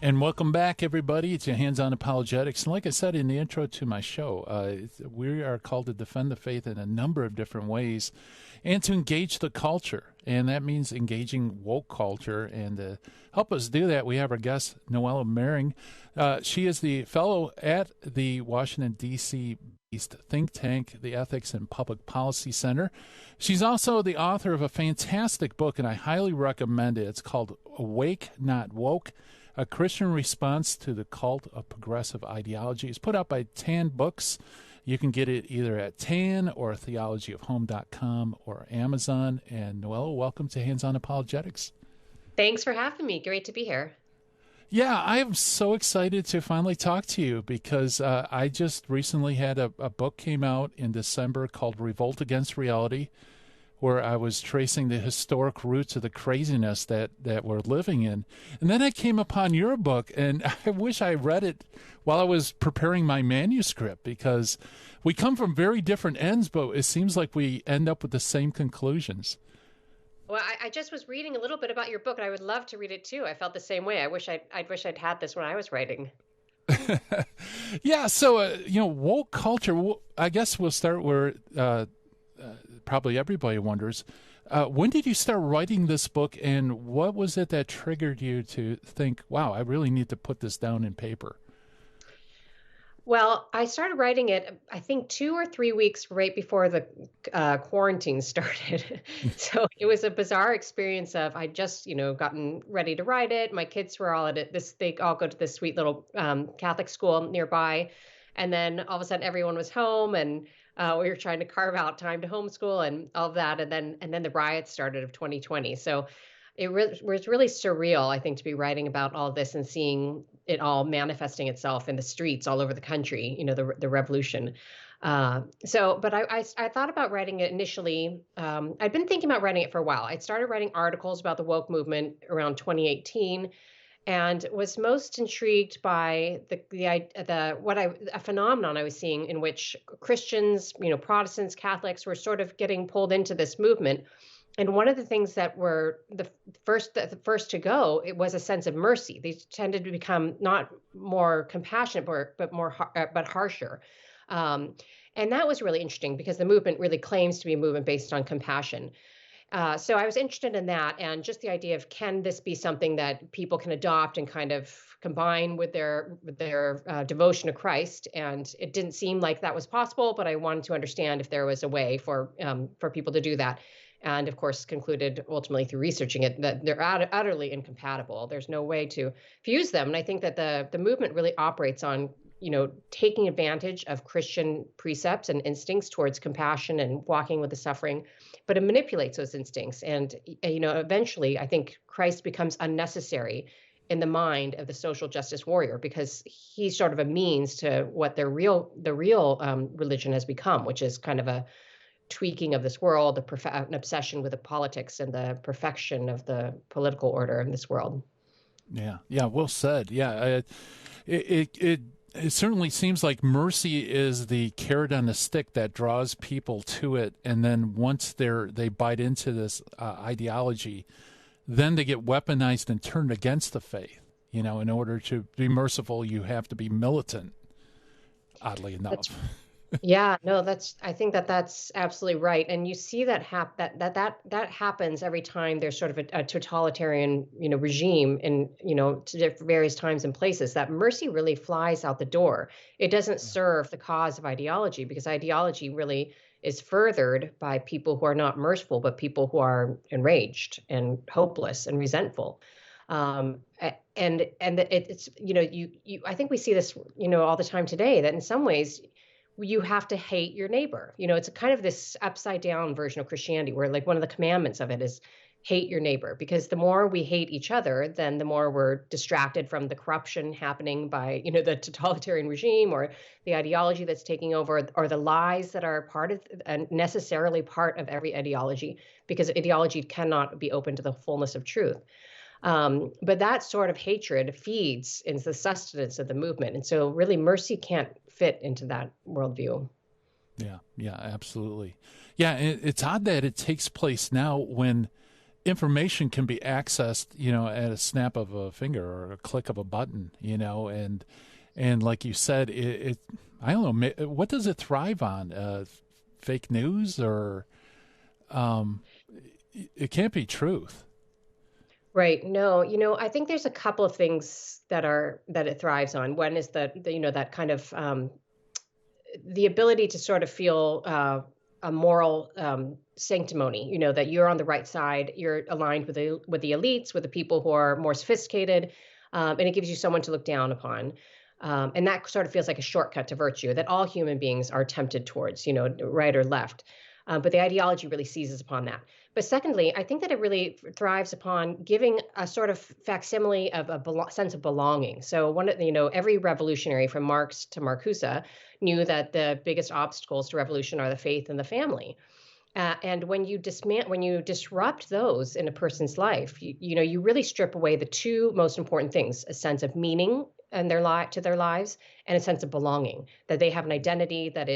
And welcome back, everybody, to Hands-On Apologetics. And like I said in the intro to my show, we are called to defend the faith in a number of different ways and to engage the culture. And that means engaging woke culture. And to help us do that, we have our guest, Noella Mering. She is the fellow at the Washington, D.C. based think tank, the Ethics and Public Policy Center. She's also the author of a fantastic book, and I highly recommend it. It's called Awake, Not Woke: A Christian Response to the Cult of Progressive Ideology. It's put out by Tan Books. You can get it either at Tan or theologyofhome.com or Amazon. And Noella, welcome to Hands-On Apologetics. Thanks for having me. Great to be here. Yeah, I am so excited to finally talk to you because I just recently had a book came out in December called Revolt Against Reality, where I was tracing the historic roots of the craziness that we're living in. And then I came upon your book, and I wish I read it while I was preparing my manuscript, because we come from very different ends, but it seems like we end up with the same conclusions. Well, I just was reading a little bit about your book, and I would love to read it too. I felt the same way. I wish I'd had this when I was writing. Yeah, so, woke culture, I guess we'll start where probably everybody wonders. When did you start writing this book, and what was it that triggered you to think, wow, I really need to put this down in paper? Well, I started writing it, I think, 2 or 3 weeks right before the quarantine started. So it was a bizarre experience of I just, gotten ready to write it. My kids were all at it. They all go to this sweet little Catholic school nearby. And then all of a sudden everyone was home, and we were trying to carve out time to homeschool and all of that. And then the riots started of 2020. So was really surreal, I think, to be writing about all this and seeing it all manifesting itself in the streets all over the country, the revolution. But I thought about writing it initially. I'd been thinking about writing it for a while. I'd started writing articles about the woke movement around 2018, and was most intrigued by a phenomenon I was seeing in which Christians, Protestants, Catholics were sort of getting pulled into this movement. And one of the things that were the first to go, it was a sense of mercy. They tended to become not more compassionate, but harsher. And that was really interesting because the movement really claims to be a movement based on compassion. So I was interested in that, and just the idea of, can this be something that people can adopt and kind of combine with their devotion to Christ? And it didn't seem like that was possible, but I wanted to understand if there was a way for people to do that. And of course, concluded ultimately through researching it that they're utterly incompatible. There's no way to fuse them. And I think that the movement really operates on, taking advantage of Christian precepts and instincts towards compassion and walking with the suffering, but it manipulates those instincts. And, eventually, I think Christ becomes unnecessary in the mind of the social justice warrior, because he's sort of a means to what the real religion has become, which is kind of a tweaking of this world, an obsession with the politics and the perfection of the political order in this world. Yeah, well said. Yeah, it certainly seems like mercy is the carrot on the stick that draws people to it, and then once they bite into this ideology, then they get weaponized and turned against the faith. In order to be merciful, you have to be militant. Oddly enough. Yeah, no, I think that's absolutely right. And you see that happens every time there's sort of a totalitarian, regime in, to various times and places. That mercy really flies out the door. It doesn't serve the cause of ideology, because ideology really is furthered by people who are not merciful, but people who are enraged and hopeless and resentful. And it's, I think we see this, all the time today, that in some ways you have to hate your neighbor. It's a kind of this upside down version of Christianity, where like one of the commandments of it is hate your neighbor, because the more we hate each other, then the more we're distracted from the corruption happening by, the totalitarian regime or the ideology that's taking over, or the lies that are necessarily part of every ideology, because ideology cannot be open to the fullness of truth. But that sort of hatred feeds into the sustenance of the movement. And so really mercy can't fit into that worldview. Yeah, absolutely. Yeah, it's odd that it takes place now when information can be accessed, at a snap of a finger or a click of a button, and like you said, it I don't know, what does it thrive on? Fake news, or um, it can't be truth. Right. No, I think there's a couple of things that it thrives on. One is that kind of the ability to sort of feel a moral sanctimony, that you're on the right side, you're aligned with the elites, with the people who are more sophisticated, and it gives you someone to look down upon. And that sort of feels like a shortcut to virtue that all human beings are tempted towards, right or left. But the ideology really seizes upon that. But secondly, I think that it really thrives upon giving a sort of facsimile of sense of belonging. So every revolutionary from Marx to Marcuse knew that the biggest obstacles to revolution are the faith and the family. And when you disrupt those in a person's life, you really strip away the two most important things: a sense of meaning and to their lives, and a sense of belonging. That they have an identity that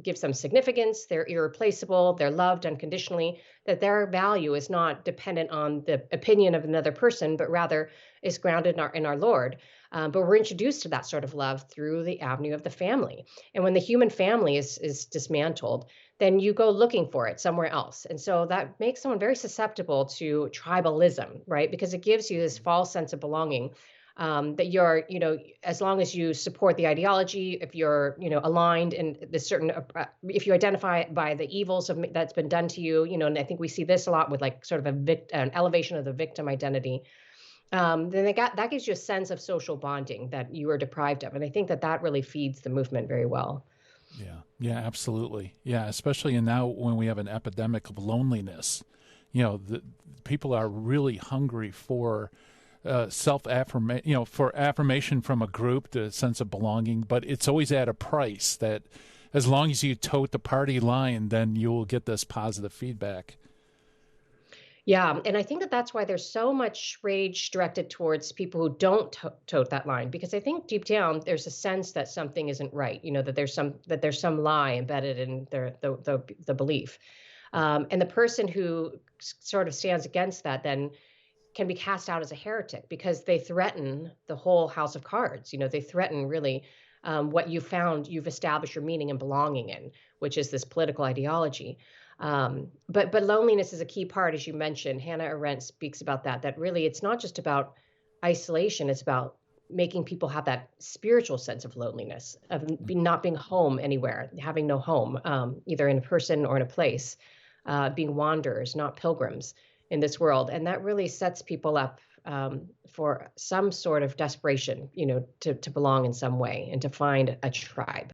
gives them significance. They're irreplaceable. They're loved unconditionally. That their value is not dependent on the opinion of another person, but rather is grounded in our Lord. But we're introduced to that sort of love through the avenue of the family. And when the human family is dismantled, then you go looking for it somewhere else. And so that makes someone very susceptible to tribalism, right? Because it gives you this false sense of belonging, that you're, as long as you support the ideology, if you're, aligned in this certain, if you identify by the evils that's been done to you, and I think we see this a lot with like sort of an elevation of the victim identity. Then that gives you a sense of social bonding that you are deprived of. And I think that really feeds the movement very well. Yeah, yeah, absolutely. Yeah, especially now when we have an epidemic of loneliness. The people are really hungry for self affirmation, for affirmation from a group, the sense of belonging. But it's always at a price. That as long as you tote the party line, then you will get this positive feedback. Yeah, and I think that's why there's so much rage directed towards people who don't tote that line, because I think deep down there's a sense that something isn't right. That there's some lie embedded in the belief, and the person who sort of stands against that then can be cast out as a heretic because they threaten the whole house of cards. They threaten really what you've established your meaning and belonging in, which is this political ideology. But loneliness is a key part, as you mentioned. Hannah Arendt speaks about that really it's not just about isolation, it's about making people have that spiritual sense of loneliness, of not being home anywhere, having no home, either in a person or in a place, being wanderers, not pilgrims in this world. And that really sets people up for some sort of desperation, to belong in some way and to find a tribe.